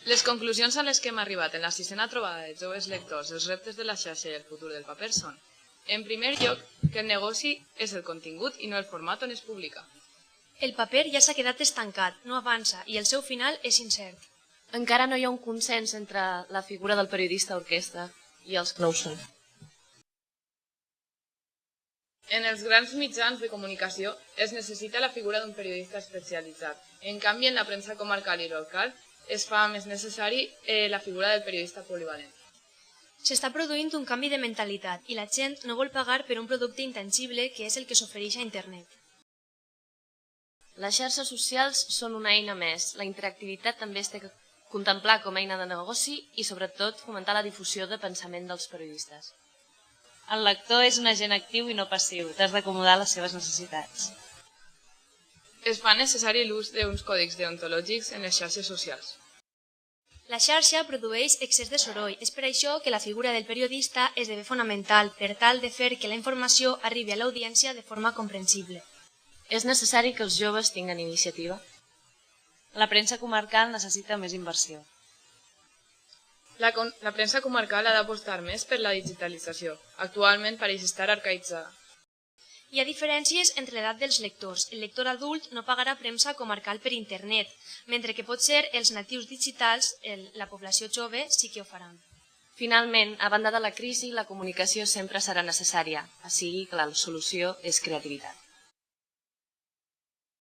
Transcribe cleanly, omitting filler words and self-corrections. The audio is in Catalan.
Les conclusions a les que hem arribat en la sisena trobada de joves lectors, els reptes de la xarxa i el futur del paper són, en primer lloc, que el negoci és el contingut i no el format on es publica. El paper ja s'ha quedat estancat, no avança i el seu final és incert. Encara no hi ha un consens entre la figura del periodista orquestra i els que no ho són. En els grans mitjans de comunicació es necessita la figura d'un periodista especialitzat. En canvi, en la premsa comarcal i local es fa més necessari la figura del periodista polivalent. S'està produint un canvi de mentalitat i la gent no vol pagar per un producte intangible que és el que s'ofereix a internet. Les xarxes socials són una eina més. La interactivitat també es té que contemplar com a eina de negoci i, sobretot, fomentar la difusió de pensament dels periodistes. El lector és un agent actiu i no passiu. T'has d'acomodar a les seves necessitats. Es fa necessari l'ús d'uns còdecs deontològics en les xarxes socials. La xarxa produeix excés de soroll. És per això que la figura del periodista esdevé fonamental per tal de fer que la informació arribi a l'audiència de forma comprensible. És necessari que els joves tinguen iniciativa? La premsa comarcal necessita més inversió. La premsa comarcal ha d'apostar més per la digitalització. Actualment pareix estar arcaïtzada. Hi ha diferències entre l'edat dels lectors. El lector adult no pagarà premsa comarcal per internet, mentre que potser els natius digitals, la població jove, sí que ho faran. Finalment, a banda de la crisi, la comunicació sempre serà necessària, així que la solució és creativitat.